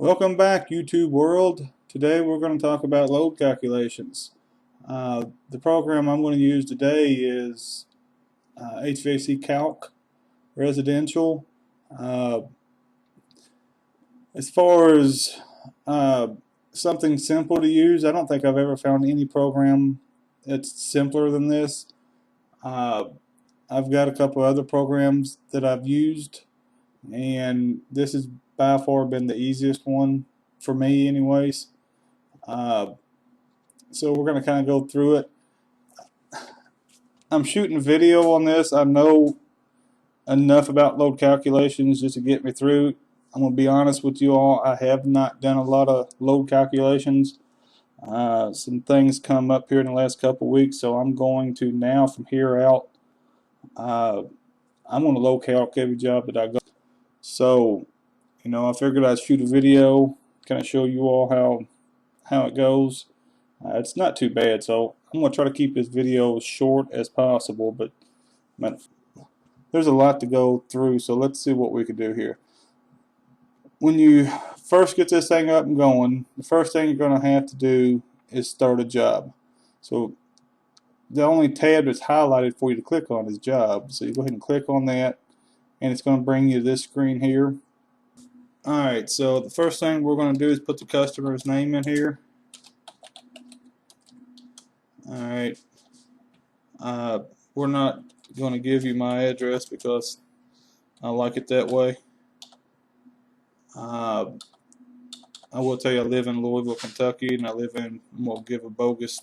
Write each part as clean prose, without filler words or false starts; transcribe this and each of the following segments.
Welcome back, YouTube world. Today we're going to talk about load calculations. The program I'm going to use today is HVAC Calc Residential. Uh, as far as something simple to use, I don't think I've ever found any program that's simpler than this. Uh, I've got a couple other programs that I've used, and this has by far been the easiest one for me anyways. Uh, so we're going to kind of go through it. I'm shooting a video on this. I know enough about load calculations just to get me through. I'm going to be honest with you all. I have not done a lot of load calculations. Some things come up here in the last couple of weeks, so I'm going to now from here out, I'm going to load calc every job that I go. So, I figured I'd shoot a video, kind of show you all how it goes. It's not too bad, so I'm going to try to keep this video as short as possible, but there's a lot to go through, so let's see what we can do here. When you first get this thing up and going, the first thing you're going to have to do is start a job. So the only tab that's highlighted for you to click on is job. So you go ahead and click on that, and it's going to bring you to this screen here. Alright, so the first thing we're going to do is put the customer's name in here. Alright, we're not going to give you my address because I like it that way. I will tell you I live in Louisville, Kentucky, and I'm going to give a bogus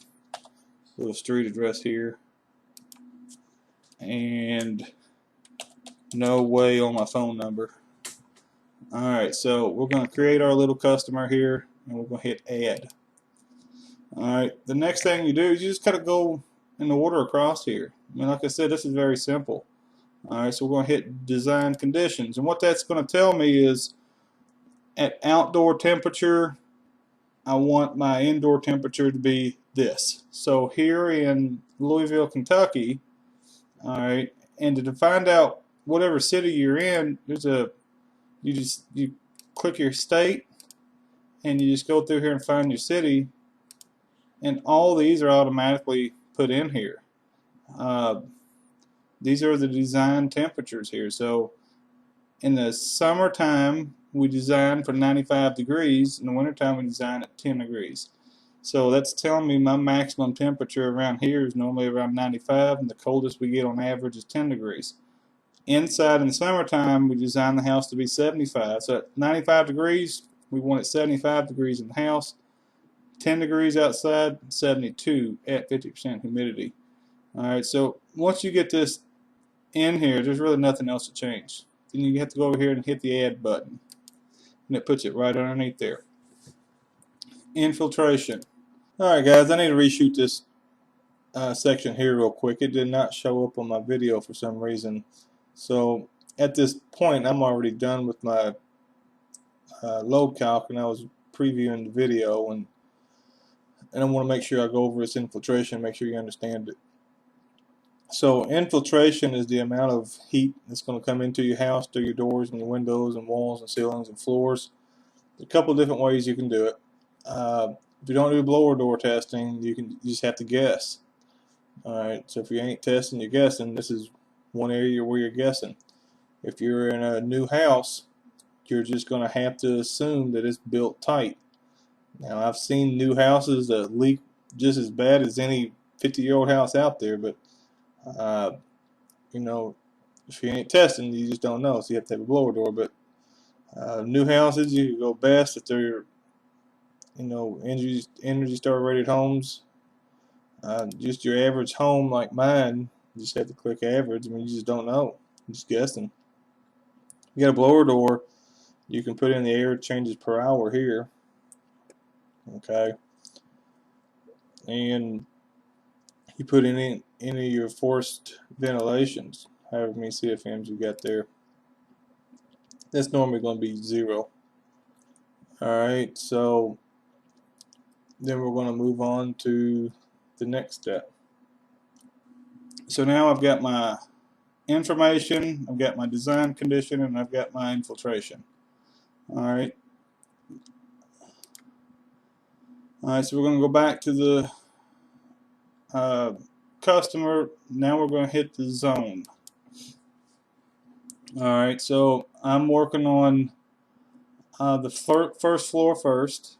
little street address here. And no way on my phone number. Alright, so we're going to create our little customer here, and we're going to hit add. Alright, the next thing you do is you just kind of go in the order across here. I mean, like I said, this is very simple. Alright, so we're going to hit design conditions, and what that's going to tell me is at outdoor temperature, I want my indoor temperature to be this. So here in Louisville, Kentucky, alright, and to find out whatever city you're in, you click your state, and you just go through here and find your city, and all these are automatically put in here. These are the design temperatures here. So in the summertime, we design for 95 degrees. In the wintertime, we design at 10 degrees. So that's telling me my maximum temperature around here is normally around 95, and the coldest we get on average is 10 degrees. Inside in the summertime, we design the house to be 75. So at 95 degrees, we want it 75 degrees in the house. 10 degrees outside, 72 at 50% humidity. Alright, so once you get this in here, there's really nothing else to change. Then you have to go over here and hit the add button, and it puts it right underneath there. Infiltration. Alright guys, I need to reshoot this section here real quick. It did not show up on my video for some reason. So at this point, I'm already done with my load calc, and I was previewing the video, and I want to make sure I go over this infiltration, make sure you understand it. So infiltration is the amount of heat that's going to come into your house through your doors and your windows and walls and ceilings and floors. There's a couple of different ways you can do it. If you don't do blower door testing, you just have to guess. Alright, so if you ain't testing, you're guessing. This is one area where you're guessing. If you're in a new house, you're just going to have to assume that it's built tight. Now, I've seen new houses that leak just as bad as any 50-year-old house out there, but if you ain't testing, you just don't know, so you have to have a blower door. But new houses, you can go best if they're Energy Star rated homes. Just your average home like mine, you just have to click average. I mean, you just don't know, you're just guessing. You got a blower door, you can put in the air changes per hour here. Okay, and you put in any of your forced ventilations, however many CFMs you got there. That's normally going to be 0. Alright, so then we're going to move on to the next step. So now I've got my information, I've got my design condition, and I've got my infiltration. Alright, Alright, so we're going to go back to the customer. Now we're going to hit the zone. Alright, so I'm working on the first floor first.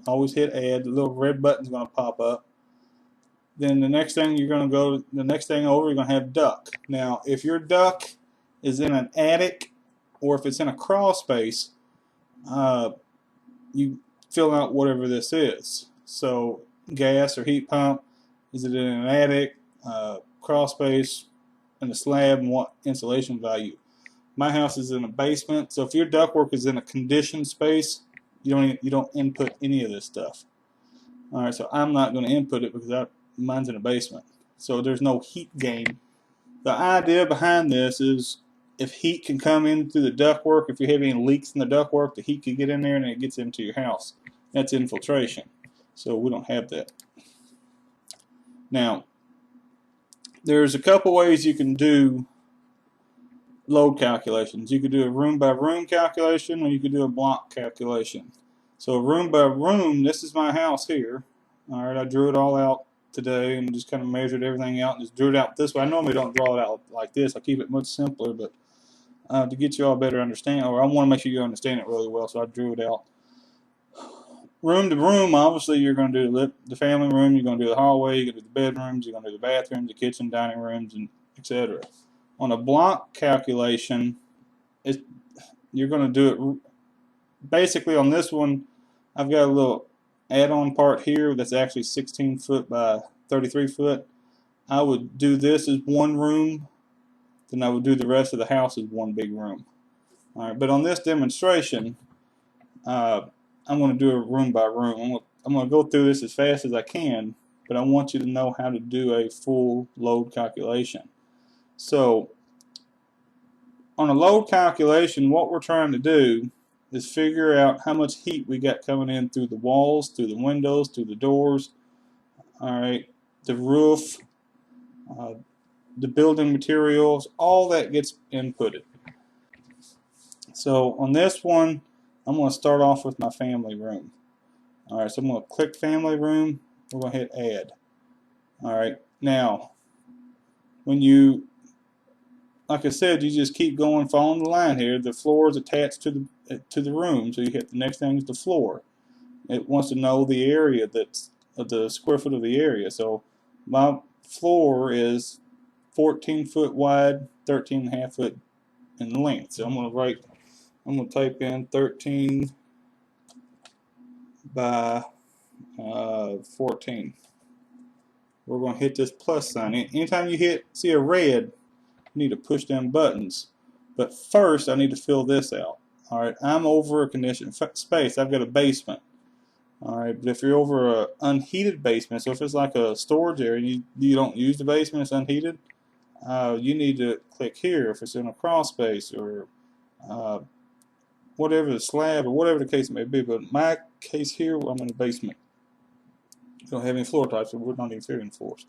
Always hit add. The little red button's going to pop up. Then the next thing you're going to go, the next thing over, you're going to have duct. Now, if your duct is in an attic or if it's in a crawl space, you fill out whatever this is. So, gas or heat pump, is it in an attic, crawl space, in a slab, and what insulation value. My house is in a basement, so if your ductwork is in a conditioned space, you don't input any of this stuff. All right, so I'm not going to input it because mine's in a basement, so there's no heat gain. The idea behind this is if heat can come in through the ductwork, if you have any leaks in the ductwork, the heat can get in there and it gets into your house. That's infiltration. So we don't have that. Now, there's a couple ways you can do load calculations. You could do a room by room calculation, or you could do a block calculation. So room by room, this is my house here. All right, I drew it all out today and just kind of measured everything out and just drew it out this way. I normally don't draw it out like this. I keep it much simpler, but to get you all better understand, or I want to make sure you understand it really well, so I drew it out. Room to room, obviously you're going to do the family room, you're going to do the hallway, you're going to do the bedrooms, you're going to do the bathrooms, the kitchen, dining rooms, and etc. On a block calculation, you're going to do it basically on this one. I've got a little add-on part here that's actually 16 foot by 33 foot. I would do this as one room, then I would do the rest of the house as one big room. All right, but on this demonstration, I'm going to do it room by room. I'm going to go through this as fast as I can, but I want you to know how to do a full load calculation. So, on a load calculation, what we're trying to do is figure out how much heat we got coming in through the walls, through the windows, through the doors, all right, the roof, the building materials, all that gets inputted. So on this one, I'm going to start off with my family room. All right, so I'm going to click family room. We're going to hit add. All right, now when you, like I said, you just keep going, following the line here. The floor is attached to the room, so you hit the next thing is the floor. It wants to know the area that's the square foot of the area. So my floor is 14 foot wide, 13.5 foot in length. So I'm going to type in 13 by 14. We're going to hit this plus sign. Anytime you see a red, you need to push them buttons. But first, I need to fill this out. All right, I'm over a conditioned space. I've got a basement. All right, but if you're over an unheated basement, so if it's like a storage area and you don't use the basement, it's unheated, you need to click here if it's in a crawl space or whatever the slab or whatever the case may be. But in my case here, I'm in the basement. We don't have any floor types, so we're not even figuring floors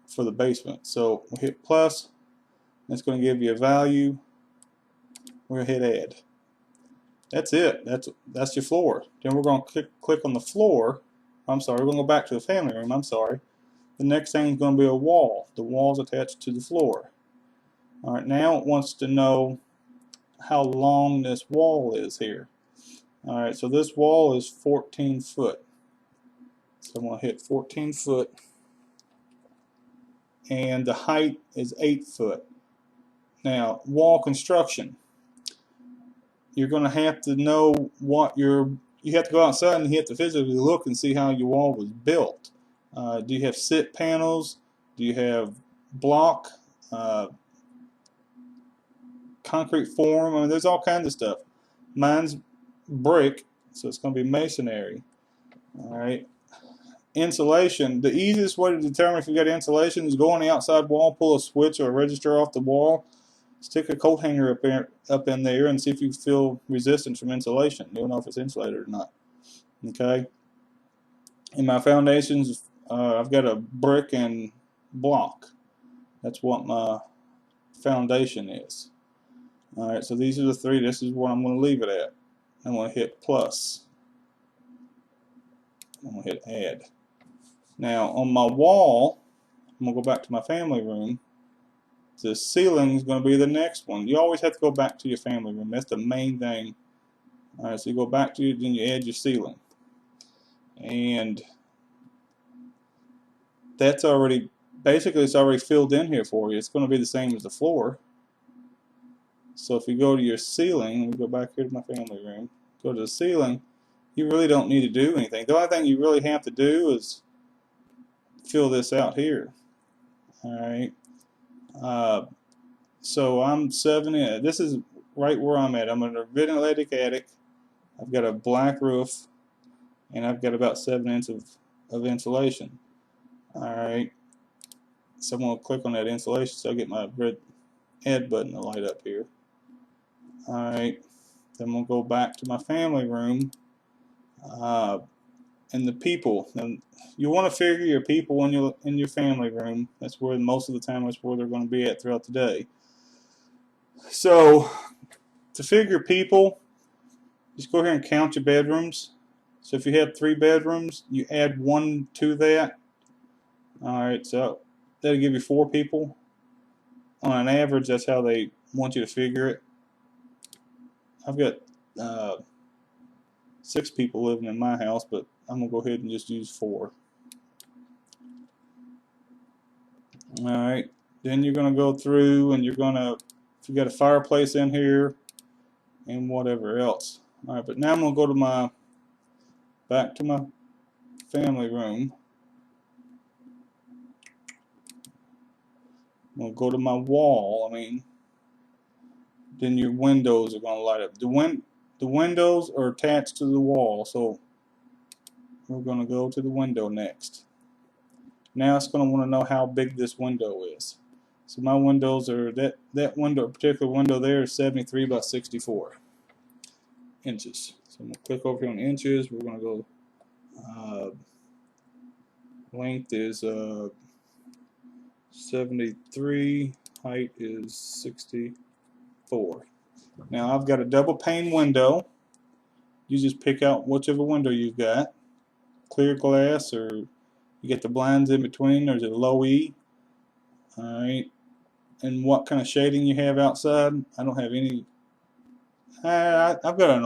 for the basement. So we hit plus. That's going to give you a value. We're going to hit add. That's it. That's your floor. Then we're going to click on the floor. I'm sorry, we're going to go back to the family room. I'm sorry. The next thing is going to be a wall. The wall's attached to the floor. All right, now it wants to know how long this wall is here. All right, so this wall is 14 foot. So I'm going to hit 14 foot. And the height is 8 foot. Now, wall construction. You're going to have to know what you have to go outside and you have to physically look and see how your wall was built. Do you have sit panels? Do you have block, concrete form? I mean, there's all kinds of stuff. Mine's brick, so it's going to be masonry. All right. Insulation. The easiest way to determine if you got insulation is go on the outside wall, pull a switch or a register off the wall, stick a coat hanger up in there, and see if you feel resistance from insulation. You'll know if it's insulated or not. Okay. In my foundations, I've got a brick and block. That's what my foundation is. All right. So these are the three. This is what I'm going to leave it at. I'm going to hit plus. I'm going to hit add. Now on my wall, I'm going to go back to my family room. The ceiling is going to be the next one. You always have to go back to your family room. That's the main thing. Alright, so you go back to it, then you add your ceiling. And that's already, basically it's already filled in here for you. It's going to be the same as the floor. So if you go to your ceiling, let me go back here to my family room, go to the ceiling, you really don't need to do anything. The only thing you really have to do is fill this out here. Alright. So I'm 7 in. This is right where I'm at. I'm in a ventilated attic. I've got a black roof, and I've got about 7 inches of insulation. Alright. So I'm going to click on that insulation so I get my red add button to light up here. Alright. Then I'm going to go back to my family room. And the people. And you want to figure your people in your family room. That's where most of the time that's where they're going to be at throughout the day. So to figure people, just go ahead and count your bedrooms. So if you have 3 bedrooms, you add 1 to that. Alright, so that'll give you 4 people. On an average, that's how they want you to figure it. I've got 6 people living in my house, but I'm going to go ahead and just use 4. Alright, then you're going to go through and you're going to, if you got a fireplace in here and whatever else. Alright, but now I'm going to go to back to my family room. I'm going to go to my wall, then your windows are going to light up. The windows are attached to the wall, so we're going to go to the window next. Now it's going to want to know how big this window is. So my windows are, that window, particular window there is 73 by 64 inches. So I'm going to click over here on inches. We're going to go, length is 73, height is 64. Now I've got a double pane window. You just pick out whichever window you've got. Clear glass, or you get the blinds in between, or is it low E? Alright. And what kind of shading you have outside. I don't have any. I've got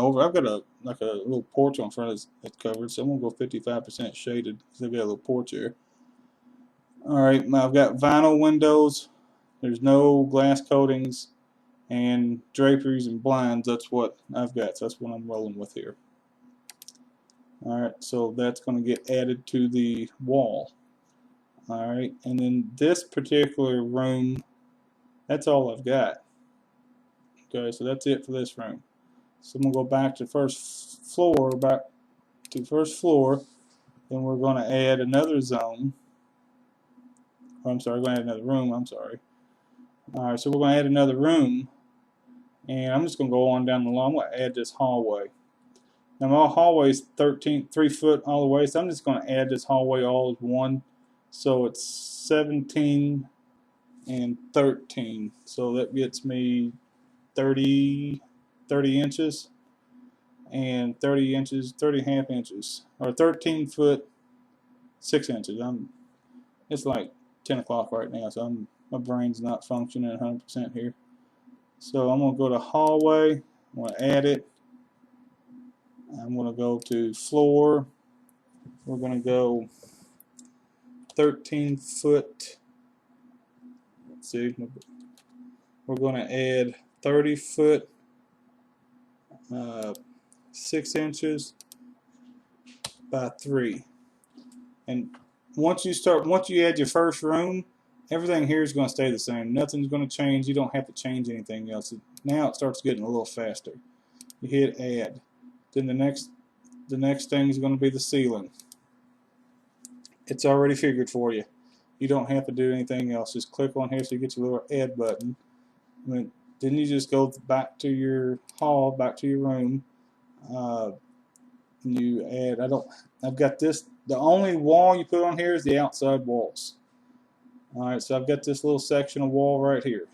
like a little porch on front that's covered, so I'm gonna go 55% shaded because I've got a little porch here. Alright, now I've got vinyl windows. There's no glass coatings and draperies and blinds. That's what I've got, so that's what I'm rolling with here. Alright, so that's going to get added to the wall. Alright, and then this particular room, that's all I've got. Okay, so that's it for this room. So I'm going to go back to first floor, then we're going to add another zone. Oh, I'm sorry, we're going to add another room, I'm sorry. Alright, so we're going to add another room, and I'm just going to go on down the line. I'm going to add this hallway. Now my hallway is 3 foot all the way, so I'm just going to add this hallway all as one. So it's 17 and 13. So that gets me 30 inches and 30 inches, 30.5 inches, or 13 foot 6 inches. It's like 10 o'clock right now, so my brain's not functioning 100% here. So I'm going to go to hallway. I'm going to add it. I'm going to go to floor. We're going to go 13 foot. Let's see. We're going to add 30 foot 6 inches by 3. And once you add your first room, everything here is going to stay the same. Nothing's going to change. You don't have to change anything else. Now it starts getting a little faster. You hit add. Then the next thing is going to be the ceiling. It's already figured for you. You don't have to do anything else. Just click on here so you get your little add button. Then you just go back to your hall, back to your room. And you add. I've got this. The only wall you put on here is the outside walls. Alright, so I've got this little section of wall right here.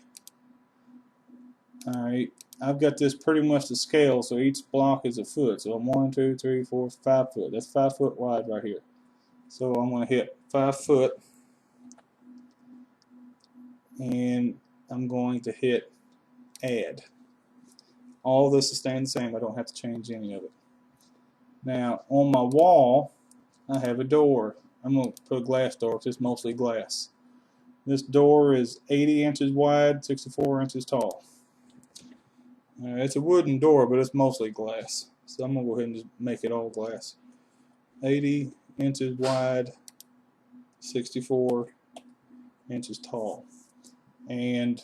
Alright, I've got this pretty much to scale, so each block is a foot. So I'm 1, 2, 3, 4, 5 foot. That's 5 foot wide right here. So I'm going to hit 5 foot, and I'm going to hit add. All this is staying the same. I don't have to change any of it. Now on my wall, I have a door. I'm going to put a glass door because it's mostly glass. This door is 80 inches wide, 64 inches tall. It's a wooden door, but it's mostly glass. So I'm going to go ahead and just make it all glass. 80 inches wide, 64 inches tall. And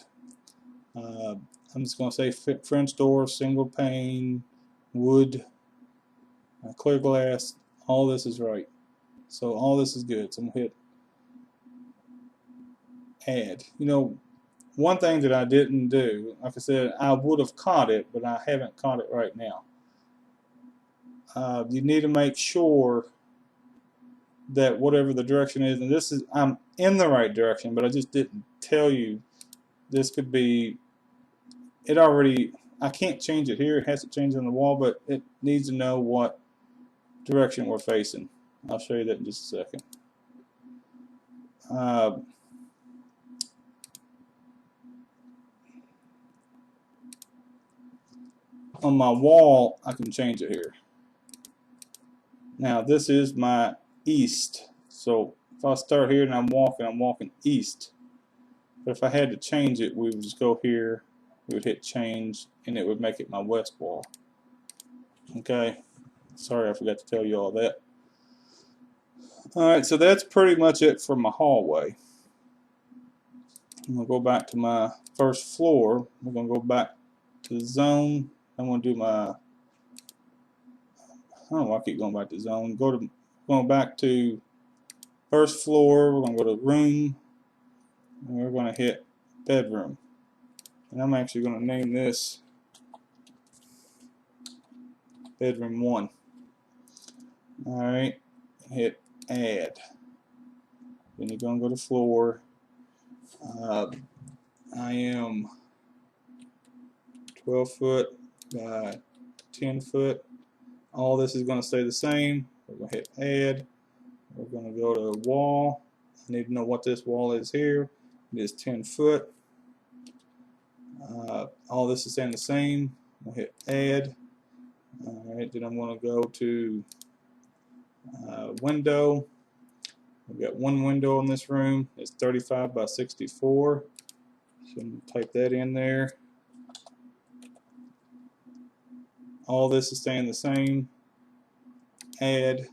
I'm just going to say French door, single pane, wood, clear glass. All this is right. So all this is good. So I'm going to hit add. You know, one thing that I didn't do, like I said, I would have caught it, but I haven't caught it right now. You need to make sure that whatever the direction is, and this is, I'm in the right direction, but I just didn't tell you. This could be, it already, I can't change it here. It has to change on the wall, but it needs to know what direction we're facing. I'll show you that in just a second. On my wall, I can change it here. Now this is my east. So if I start here and I'm walking east. But if I had to change it, we would just go here, we would hit change, and it would make it my west wall. Okay, sorry I forgot to tell you all that. Alright, so that's pretty much it for my hallway. I'm going to go back to my first floor. We're going to go back to the zone. I'm going to do my, I don't know why I keep going back to zone. Going back to first floor. We're going to go to room. And we're going to hit bedroom. And I'm actually going to name this bedroom 1. Alright, hit add. Then you're going to go to floor. I am 12 foot by 10 foot. All this is going to stay the same. We're going to hit add. We're going to go to wall. I need to know what this wall is here. It is 10 foot. All this is staying the same. We'll hit add. Alright, then I'm going to go to window. We've got one window in this room. It's 35 by 64. So I'm going to type that in there. All this is staying the same. Add.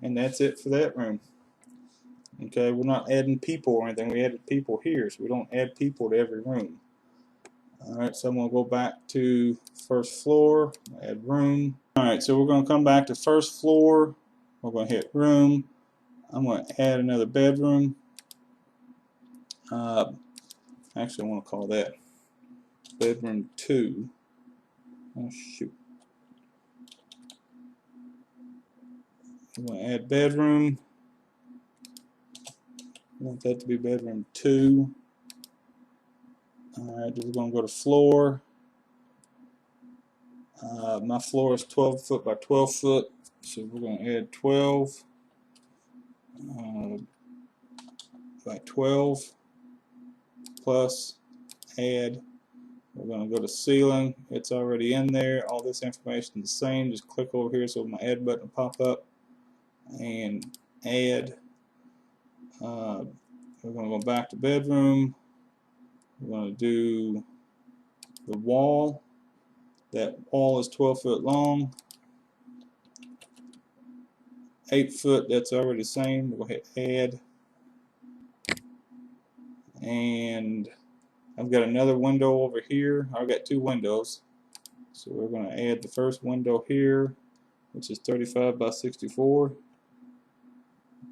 And that's it for that room. Okay, we're not adding people or anything. We added people here, so we don't add people to every room. Alright, so I'm going to go back to first floor, add room. Alright, so we're going to come back to first floor. We're going to hit room. I'm going to add another bedroom. Actually, I want to call that bedroom 2. Oh, shoot. I'm going to add bedroom. I want that to be bedroom 2. Alright, we're going to go to floor. My floor is 12 foot by 12 foot, so we're going to add 12 by 12 plus add. We're going to go to ceiling. It's already in there. All this information is the same. Just click over here so my add button will pop up and add. We're going to go back to bedroom. We're going to do the wall. That wall is 12 foot long. 8 foot, that's already the same. We'll hit add. And I've got another window over here. I've got 2 windows. So we're going to add the first window here, which is 35 by 64.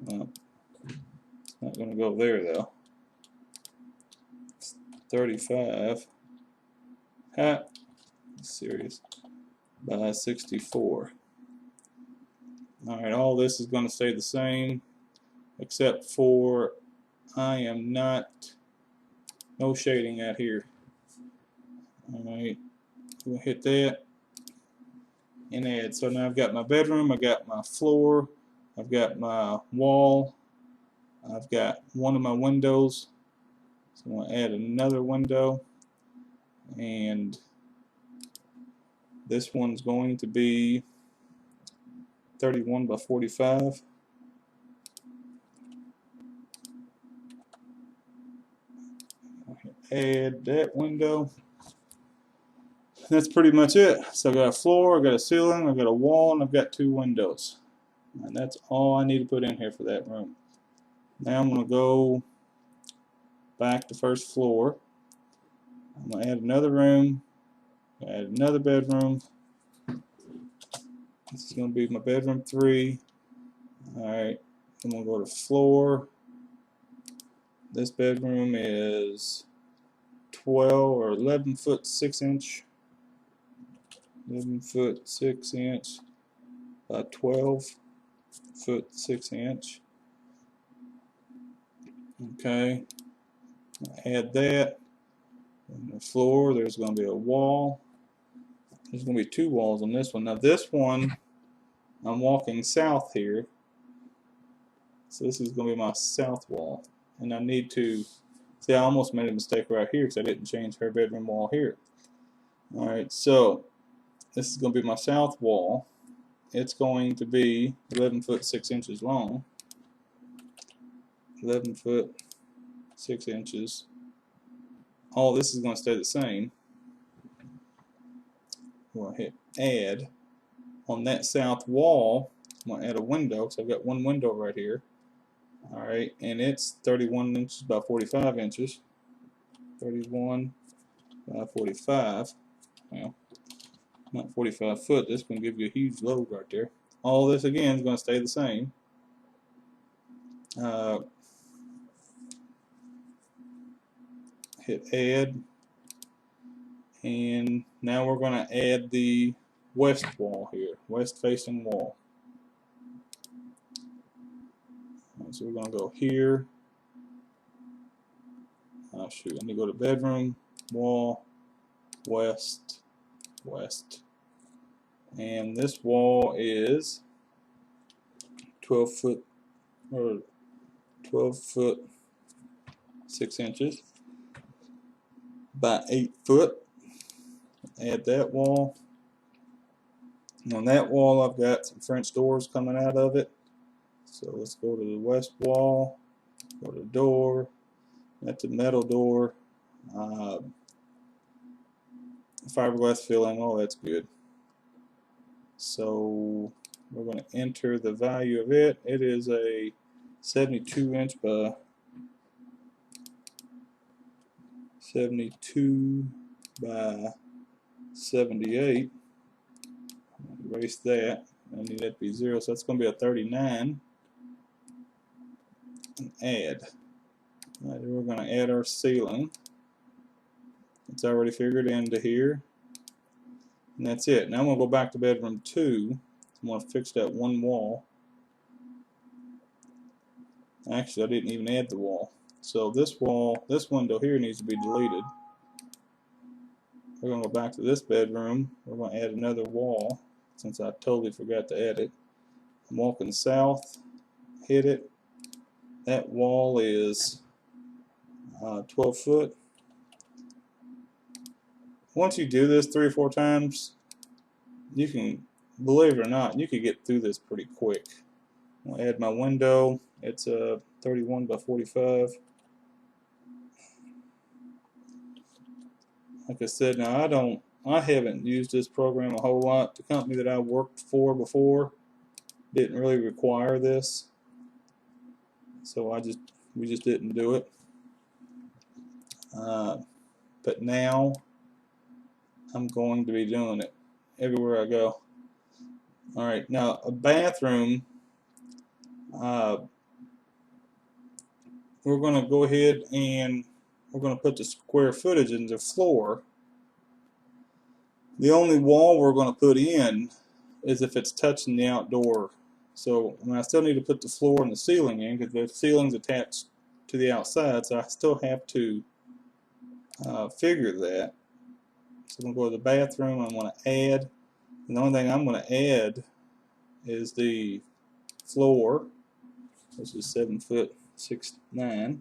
It's not going to go there though. It's 35. Ha! Serious. By 64. Alright, all this is going to stay the same, except for I am not, no shading out here. Alright, We'll hit that and add. So now I've got my bedroom, I've got my floor, I've got my wall, I've got one of my windows. So I'm going to add another window, and this one's going to be 31 by 45. Add that window. That's pretty much it. So I've got a floor, I've got a ceiling, I've got a wall, and I've got 2 windows. And that's all I need to put in here for that room. Now I'm going to go back to first floor. I'm going to add another room, add another bedroom. This is going to be my bedroom 3. Alright, I'm going to go to floor. This bedroom is 12 or 11 foot 6 inch. 11 foot 6 inch by 12 foot 6 inch. Okay, add that. On the floor, there's going to be a wall. There's going to be 2 walls on this one. Now this one, I'm walking south here, so this is going to be my south wall, and I need to see. I almost made a mistake right here because I didn't change her bedroom wall here. All right, so this is going to be my south wall. It's going to be 11 foot 6 inches long. 11 foot 6 inches. All this is going to stay the same. We'll hit add. On that south wall, I'm going to add a window, so I've got one window right here. Alright, and it's 31 inches by 45 inches. 31 by 45. Well, not 45 foot. This is going to give you a huge load right there. All this again is going to stay the same. Hit add, and now we're going to add the west wall here, west facing wall. So we're going to go here. Oh shoot, I need to go to bedroom, wall, west, west. And this wall is 12 foot or 12 foot 6 inches by 8 foot. Add that wall. And on that wall, I've got some French doors coming out of it. So let's go to the west wall, go to the door. That's a metal door. Fiberglass filling, oh that's good. So we're going to enter the value of it. It is a 72 inch by 72 by 78. Erase that. I need that to be 0, so that's going to be a 39. And add. Right, we're going to add our ceiling. It's already figured into here. And that's it. Now I'm going to go back to bedroom 2. I'm going to fix that one wall. Actually, I didn't even add the wall. So this wall, this window here needs to be deleted. We're going to go back to this bedroom. We're going to add another wall since I totally forgot to add it. I'm walking south, hit it. That wall is 12 foot. Once you do this 3 or 4 times, you can, believe it or not, you can get through this pretty quick. I'll add my window. It's a 31 by 45. Like I said, now I haven't used this program a whole lot. The company that I worked for before didn't really require this, so we just didn't do it. But now I'm going to be doing it everywhere I go. Alright, now a bathroom, we're going to go ahead and we're going to put the square footage in the floor. The only wall we're going to put in is if it's touching the outdoor. So I still need to put the floor and the ceiling in because the ceiling's attached to the outside, so I still have to figure that. So I'm going to go to the bathroom. I'm going to add. And the only thing I'm going to add is the floor, which is 7'6'9", 6'9".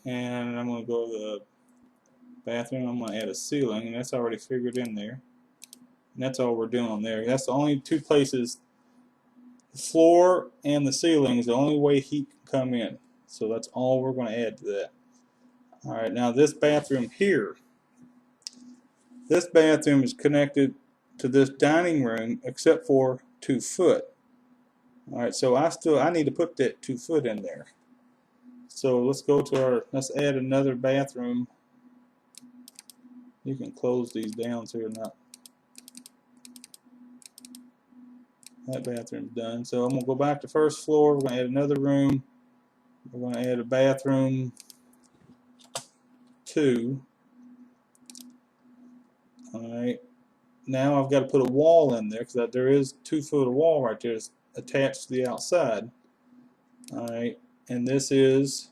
And I'm going to go to the bathroom. I'm going to add a ceiling, and that's already figured in there. And that's all we're doing there. That's the only two places. The floor and the ceiling is the only way heat can come in. So that's all we're going to add to that. Alright, now this bathroom here. This bathroom is connected to this dining room except for 2 foot. Alright, so I need to put that 2 foot in there. So let's go to let's add another bathroom. You can close these down so you're not. That bathroom's done. So I'm going to go back to first floor. We're going to add another room. We're going to add a bathroom 2. Alright. Now I've got to put a wall in there because there is 2 foot of wall right there. It's attached to the outside. Alright. And this is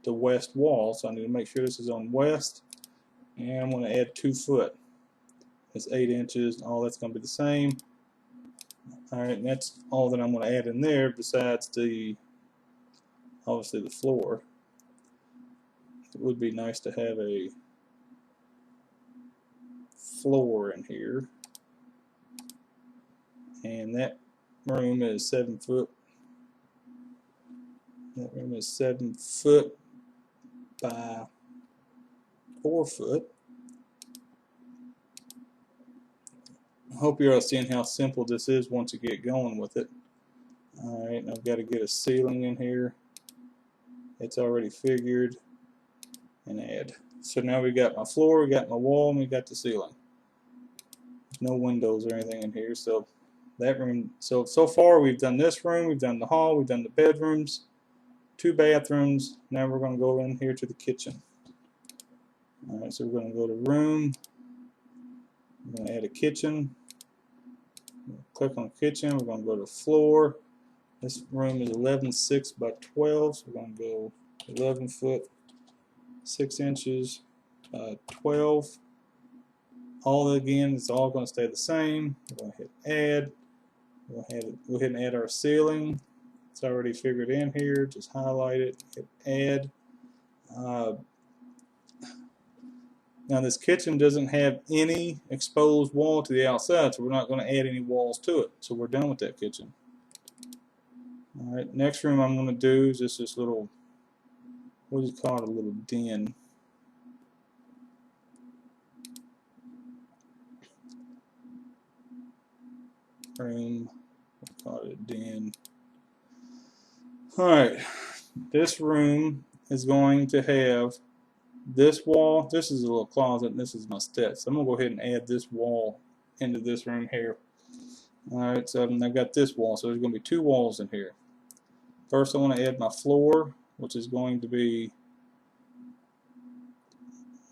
the west wall. So I need to make sure this is on west. And I'm going to add 2 foot. It's 8 inches. All that's going to be the same. Alright, and that's all that I'm going to add in there besides obviously the floor. It would be nice to have a floor in here. And that room is 7 foot. That room is 7 foot by 4 foot. I hope you're all seeing how simple this is once you get going with it. Alright, and I've got to get a ceiling in here. It's already figured. And add. So now we got my floor, we got my wall, and we got the ceiling. There's no windows or anything in here. So that room, so far we've done this room, we've done the hall, we've done the bedrooms, 2 bathrooms. Now we're going to go in here to the kitchen. Alright, so we're going to go to room. We're going to add a kitchen. Click on kitchen. We're going to go to floor. This room is 11.6 by 12, so we're going to go 11 foot 6 inches by 12. All again, it's all going to stay the same. We're going to hit add. We'll go ahead and add our ceiling. It's already figured in here. Just highlight it, hit add. Now this kitchen doesn't have any exposed wall to the outside, so we're not going to add any walls to it. So we're done with that kitchen. Alright, next room I'm going to do is just this little, what do you call it, a little den. Room, we'll call it a den. Alright, this room is going to have this wall. This is a little closet, and this is my steps. So I'm going to go ahead and add this wall into this room here. Alright, so I've got this wall, so there's going to be 2 walls in here. First I want to add my floor, which is going to be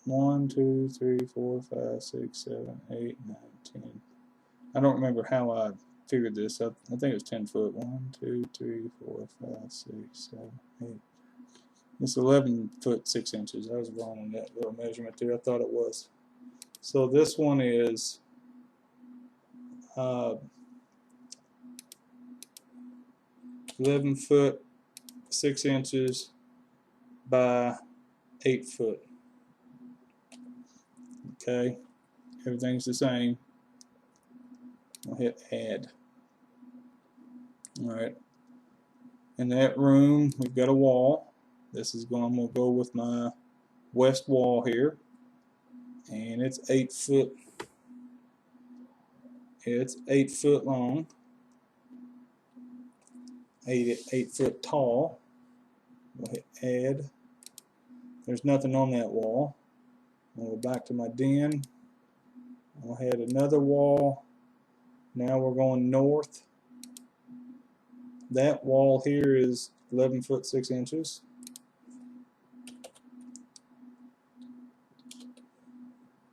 1, 2, 3, 4, 5, 6, 7, 8, 9, 10. I don't remember how I figured this. I think it was 10 foot. 1, 2, 3, 4, 5, 6, 7, 8. It's 11 foot 6 inches. I was wrong on that little measurement there. I thought it was. So this one is 11 foot 6 inches by 8 foot. Okay, everything's the same. I'll hit add. Alright, in that room we've got a wall. I'm going to go with my west wall here, and it's 8 foot. It's 8 foot long, 8 foot tall. We'll hit add. There's nothing on that wall. I'll go back to my den. I'll add another wall. Now we're going north. That wall here is 11 foot 6 inches.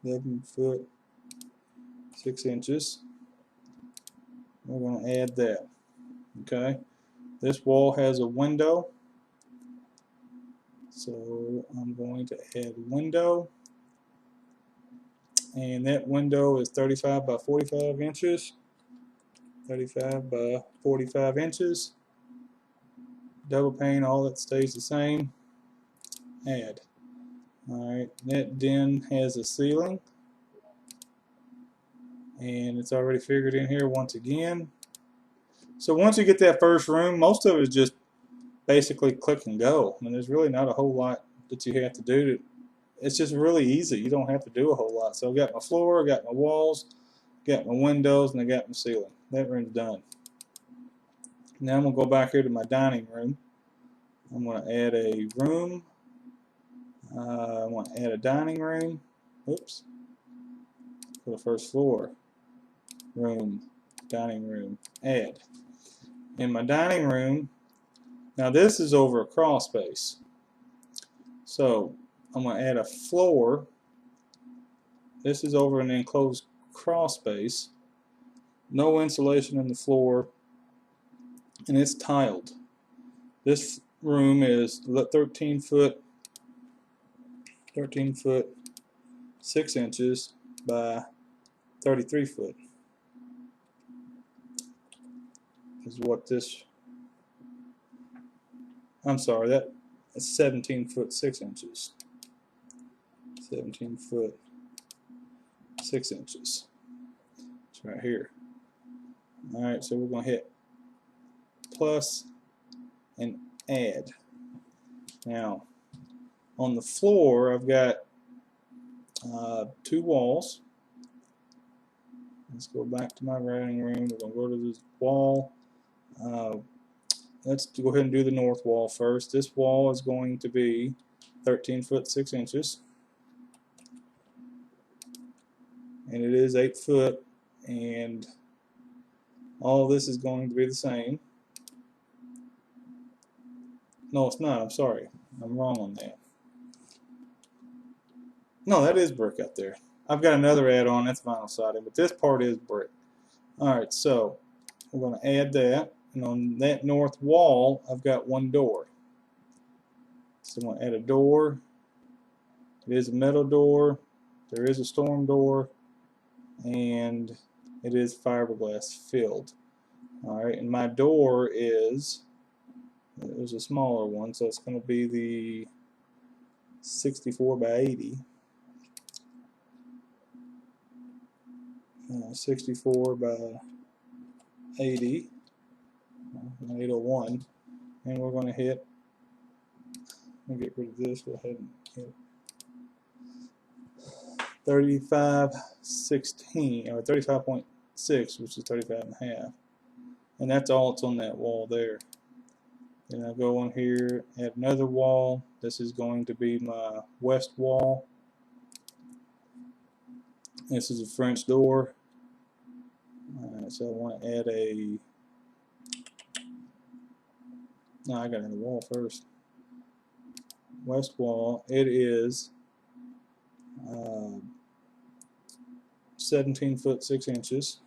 .11 foot 6 inches. We're going to add that. Okay, this wall has a window, so I'm going to add window, and that window is 35 by 45 inches. 35 by 45 inches. Double pane, all that stays the same. Add. Alright, that den has a ceiling, and it's already figured in here once again. So once you get that first room, most of it is just basically click and go. I mean, there's really not a whole lot that you have to do. It's just really easy. You don't have to do a whole lot. So I got my floor, I got my walls, got my windows, and I got my ceiling. That room's done. Now I'm going to go back here to my dining room. I'm going to add a room. I want to add a dining room. Oops. For the first floor. Room. Dining room. Add. In my dining room, now this is over a crawl space. So I'm going to add a floor. This is over an enclosed crawl space. No insulation in the floor. And it's tiled. This room is 13 foot 6 inches by 33 foot is what this, I'm sorry, that is 17 foot 6 inches. 17 foot 6 inches. It's right here. Alright, so we're going to hit plus and add. Now, on the floor, I've got 2 walls. Let's go back to my writing room. We're going to go to this wall. Let's go ahead and do the north wall first. This wall is going to be 13 foot 6 inches. And it is 8 foot. And all this is going to be the same. No, it's not. I'm sorry. I'm wrong on that. No, that is brick up there. I've got another add-on, that's vinyl siding, but this part is brick. Alright, so we're going to add that, and on that north wall I've got 1 door. So I'm going to add a door. It is a metal door, there is a storm door, and it is fiberglass filled. Alright, and my door is, it was a smaller one, so it's going to be the 64 by 80. 64 by 80, 801, and we're going to hit, let me get rid of this, go ahead and hit 3516, or 35.6, which is 35.5, and that's all that's on that wall there. Then I go on here, add another wall. This is going to be my west wall. This is a French door. Alright, so I want to add a, no, I got to add a wall first. West wall, it is 17 foot 6 inches.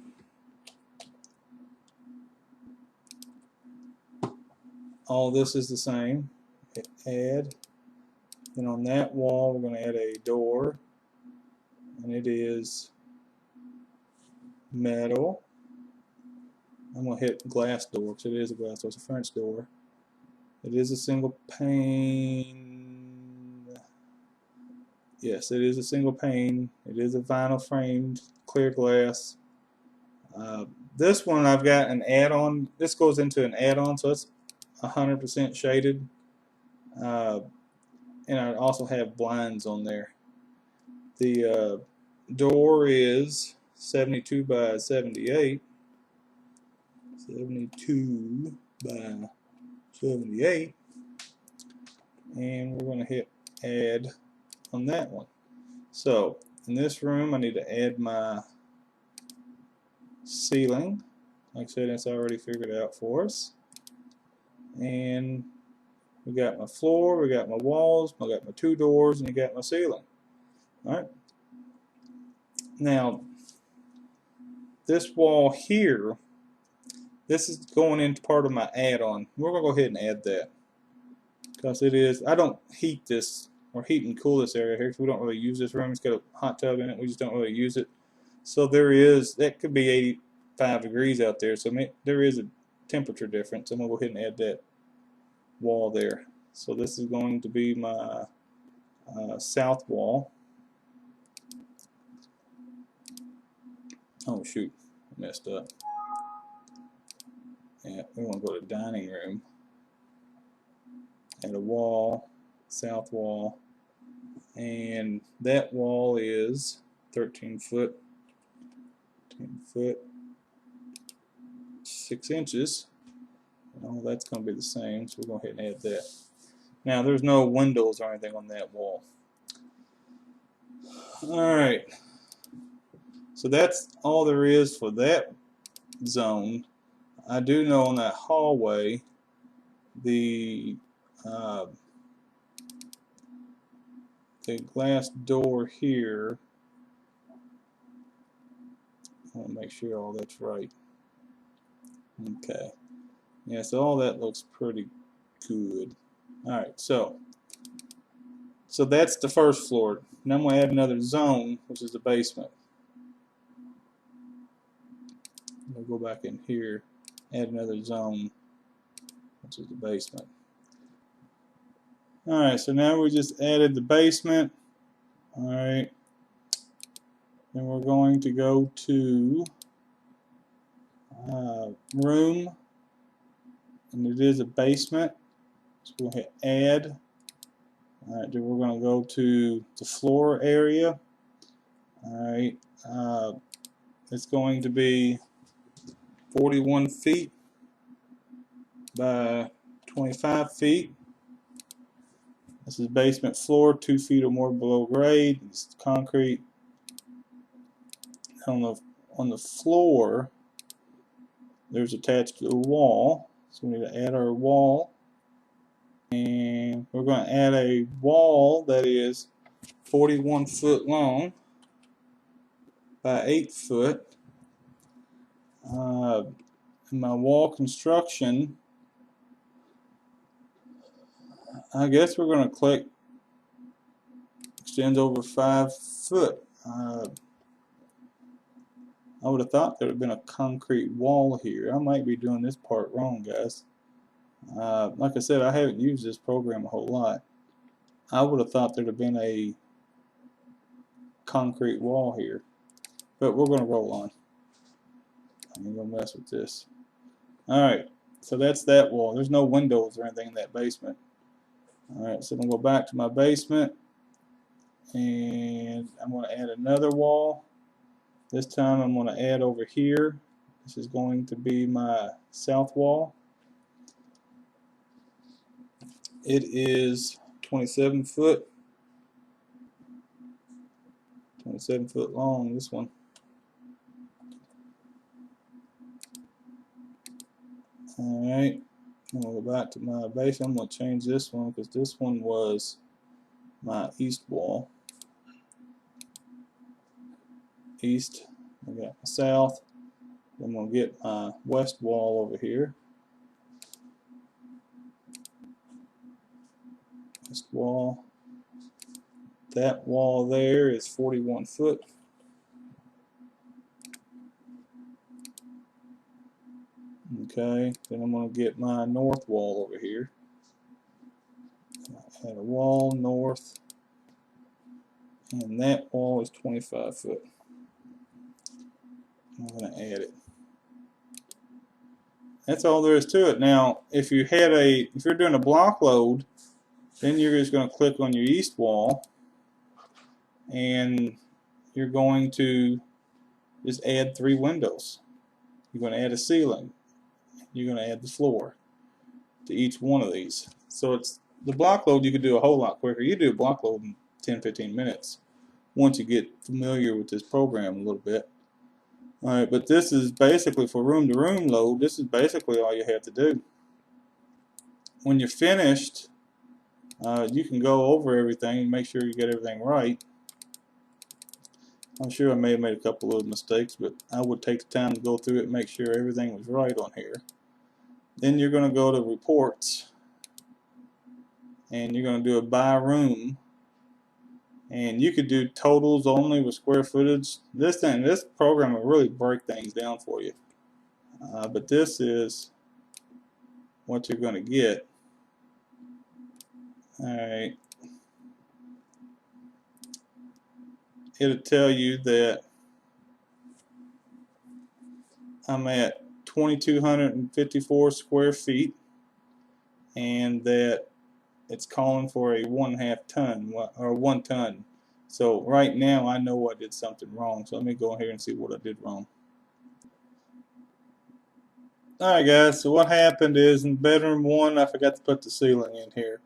All this is the same. Hit add. Then on that wall we're going to add a door, and it is metal. I'm going to hit glass door because it is a glass door. It's a French door. It is a single pane. Yes, it is a single pane. It is a vinyl framed clear glass. This one I've got an add-on. This goes into an add-on, so it's 100% shaded. And I also have blinds on there. The door is 72 by 78. 72 by 78. And we're going to hit add on that one. So in this room I need to add my ceiling. Like I said, that's already figured out for us. And we got my floor, we got my walls, I got my 2 doors, and I got my ceiling. Alright. Now, this wall here This is going into part of my add-on. We're going to go ahead and add that because it is. I don't heat this or heat and cool this area here because we don't really use this room. It's got a hot tub in it. We just don't really use it. So there is, that could be 85 degrees out there. So there is a temperature difference. I'm going to go ahead and add that wall there. So this is going to be my south wall. Oh shoot, I messed up. Yeah, we want to go to dining room. Add a wall, south wall, and that wall is 13 foot, 6 inches. Well, that's going to be the same, so we'll go ahead and add that. Now, there's no windows or anything on that wall. Alright, so that's all there is for that zone. I do know on that hallway, the glass door here, I want to make sure all that's right. Okay. Yeah, so all that looks pretty good. Alright, so that's the first floor. Now I'm going to add another zone, which is the basement. We'll go back in here, add another zone, which is the basement. Alright, so now we just added the basement. Alright, then we're going to go to room, and it is a basement. So we'll hit add. Alright, then we're going to go to the floor area. Alright, it's going to be 41 feet by 25 feet. This is basement floor, 2 feet or more below grade. It's concrete. On the floor, there's attached to the wall. So we need to add our wall. And we're going to add a wall that is 41 foot long by 8 foot. My wall construction, I guess we're going to click extends over 5 foot. I would have thought there would have been a concrete wall here. I might be doing this part wrong, guys. Like I said, I haven't used this program a whole lot. I would have thought there would have been a concrete wall here. But we're going to roll on. I'm going to mess with this. Alright, so that's that wall. There's no windows or anything in that basement. Alright, so I'm going to go back to my basement. And I'm going to add another wall. This time I'm going to add over here. This is going to be my south wall. It is 27 foot. 27 foot long, this one. Alright, I'm going to go back to my base. I'm going to change this one because this one was my east wall. East, I got my south. I'm going to get my west wall over here. West wall. That wall there is 41 foot. Okay, then I'm going to get my north wall over here. Add a wall north, and that wall is 25 foot. I'm going to add it. That's all there is to it. Now, if you're doing a block load, then you're just going to click on your east wall, and you're going to just add 3 windows. You're going to add a ceiling. You're going to add the floor to each one of these. So it's the block load you could do a whole lot quicker. You do a block load in 10-15 minutes once you get familiar with this program a little bit. Alright, but this is basically for room to room load. This is basically all you have to do. When you're finished, you can go over everything and make sure you get everything right. I'm sure I may have made a couple of mistakes, but I would take the time to go through it and make sure everything was right on here. Then you're going to go to reports, and you're going to do a by room, and you could do totals only with square footage. This program will really break things down for you. But this is what you're going to get. Alright, it'll tell you that I'm at 2,254 square feet, and that it's calling for a 1/2 ton or 1 ton. So right now I know I did something wrong. So let me go in here and see what I did wrong. Alright guys, so what happened is in bedroom 1 I forgot to put the ceiling in here.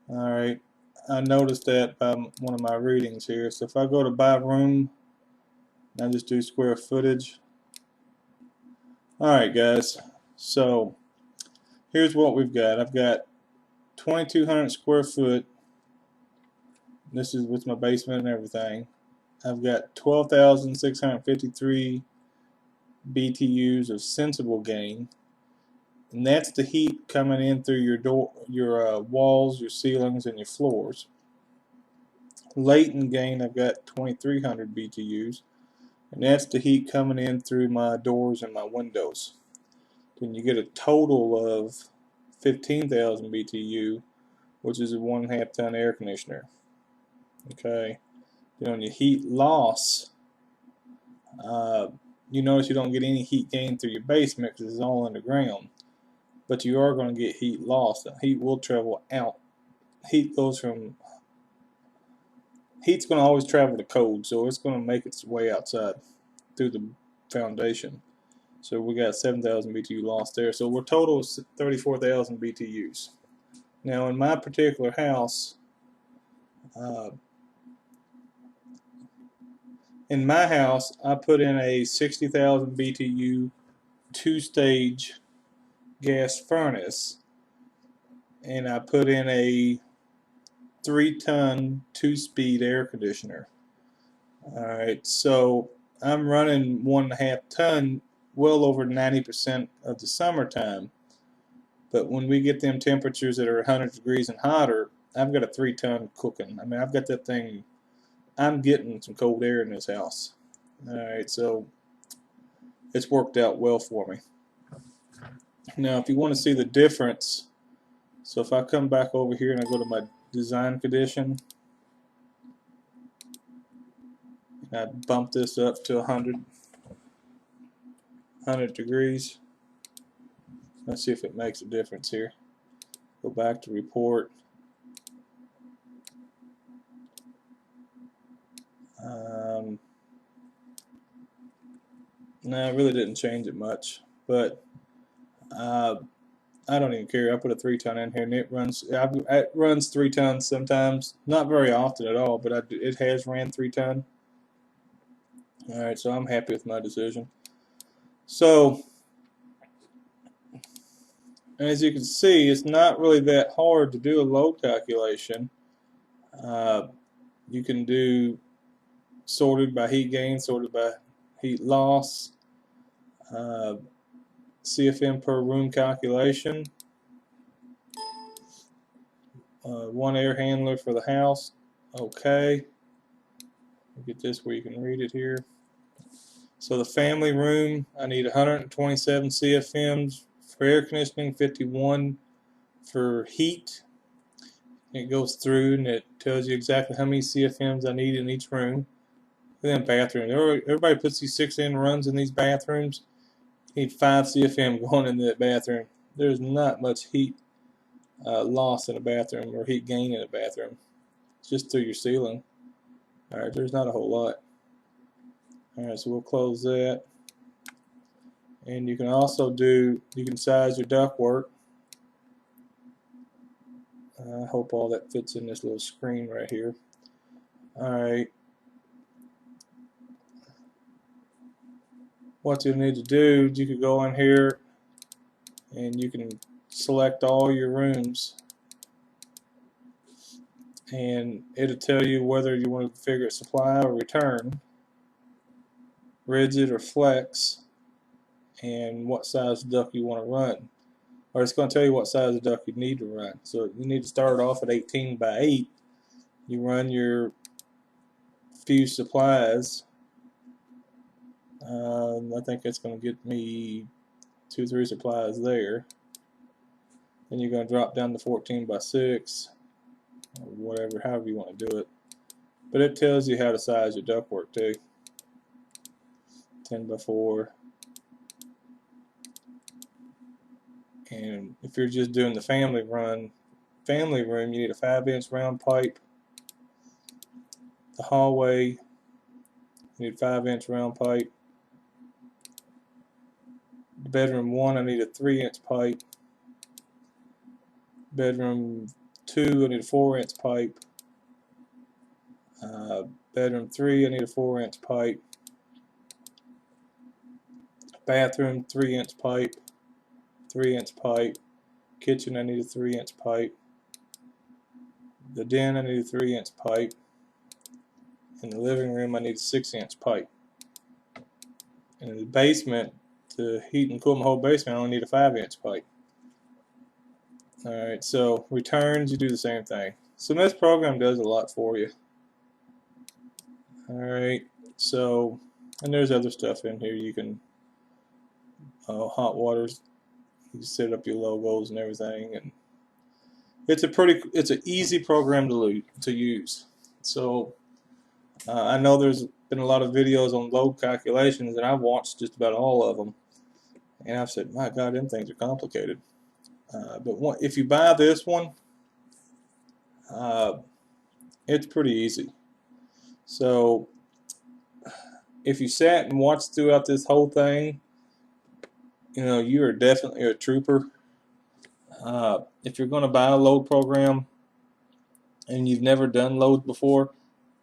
Alright, I noticed that by one of my readings here. So if I go to by room, I just do square footage. Alright guys, so here's what we've got. I've got 2,200 square foot. This is with my basement and everything. I've got 12,653 BTUs of sensible gain, and that's the heat coming in through your walls, your ceilings, and your floors. Latent gain, I've got 2,300 BTUs, and that's the heat coming in through my doors and my windows. Then you get a total of 15,000 BTU, which is a 1/2 ton air conditioner. Okay. Then on your heat loss, you notice you don't get any heat gain through your basement because it's all underground, but you are going to get heat loss. The heat will travel out. Heat's going to always travel to cold, so it's going to make its way outside through the foundation. So we got 7,000 BTU lost there. So we're total 34,000 BTUs. Now in my particular house, I put in a 60,000 BTU 2-stage gas furnace, and I put in a 3-ton 2-speed air conditioner. Alright, so I'm running 1/2 ton well over 90% of the summertime, but when we get them temperatures that are 100 degrees and hotter, I've got a 3-ton cooking. I mean, I've got that thing, I'm getting some cold air in this house. Alright, so it's worked out well for me. Now if you want to see the difference, so if I come back over here and I go to my design condition, and I bump this up to 100 degrees, let's see if it makes a difference here. Go back to report. No, it really didn't change it much, but I don't even care. I put a 3-ton in here, and it runs 3 tons sometimes, not very often at all, but it has ran 3-ton. Alright, so I'm happy with my decision. So as you can see, it's not really that hard to do a load calculation. You can do sorted by heat gain, sorted by heat loss, CFM per room calculation, 1 air handler for the house. Okay, get this where you can read it here. So the family room, I need 127 CFMs for air conditioning, 51 for heat. It goes through and it tells you exactly how many CFMs I need in each room. Then bathroom. Everybody puts these 6-in runs in these bathrooms. You need 5 CFM going into that bathroom. There's not much heat loss in a bathroom or heat gain in a bathroom. It's just through your ceiling. Alright, there's not a whole lot. Alright, so we'll close that. And you can also you can size your ductwork. I hope all that fits in this little screen right here. Alright. What you need to do, you could go in here and you can select all your rooms, and it'll tell you whether you want to configure supply or return. rigid or flex, and what size duct you want to run. Or it's going to tell you what size of duct you need to run. So you need to start off at 18 by 8. You run your few supplies. I think it's going to get me 2-3 supplies there. Then you're going to drop down to 14 by 6, or whatever, however you want to do it. But it tells you how to size your ductwork too. 10 by 4. And if you're just doing the family room, you need a 5-inch round pipe. The hallway, you need a 5-inch round pipe. Bedroom 1, I need a 3-inch pipe. Bedroom 2, I need a 4-inch pipe. Bedroom 3, I need a 4-inch pipe. Bathroom, 3-inch pipe. 3-inch pipe. Kitchen, I need a 3-inch pipe. The den, I need a 3-inch pipe. In the living room, I need a 6-inch pipe. And in the basement, to heat and cool my whole basement, I only need a 5-inch pipe. Alright, so returns, you do the same thing. So this program does a lot for you. Alright, so, and there's other stuff in here. You can, hot waters, you set up your logos and everything, and it's an easy program to use. So I know there's been a lot of videos on load calculations, and I've watched just about all of them, and I've said, my God, them things are complicated. But if you buy this one, it's pretty easy. So if you sat and watched throughout this whole thing, you know, you are definitely a trooper. If you're going to buy a load program and you've never done loads before,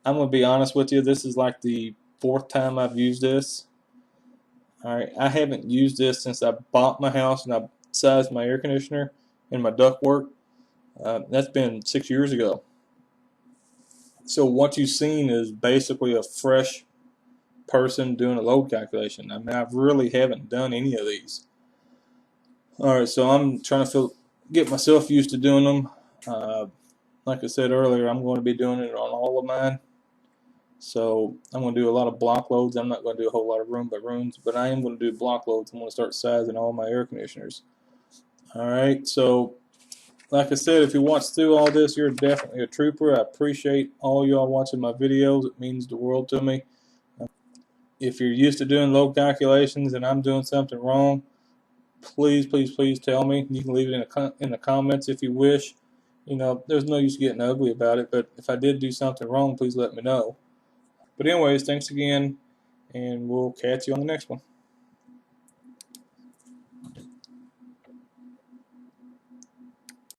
I'm going to be honest with you, this is like the 4th time I've used this. Alright, I haven't used this since I bought my house and I sized my air conditioner and my ductwork. That's been 6 years ago. So what you've seen is basically a fresh person doing a load calculation. I mean, I really haven't done any of these. Alright, so I'm trying to get myself used to doing them. Like I said earlier, I'm going to be doing it on all of mine. So I'm going to do a lot of block loads. I'm not going to do a whole lot of room by rooms, but I am going to do block loads. I'm going to start sizing all my air conditioners. Alright, so like I said, if you watch through all this, you're definitely a trooper. I appreciate all y'all watching my videos. It means the world to me. If you're used to doing load calculations and I'm doing something wrong, please, please, please tell me. You can leave it in the comments if you wish. You know, there's no use getting ugly about it, but if I did do something wrong, please let me know. But anyways, thanks again, and we'll catch you on the next one.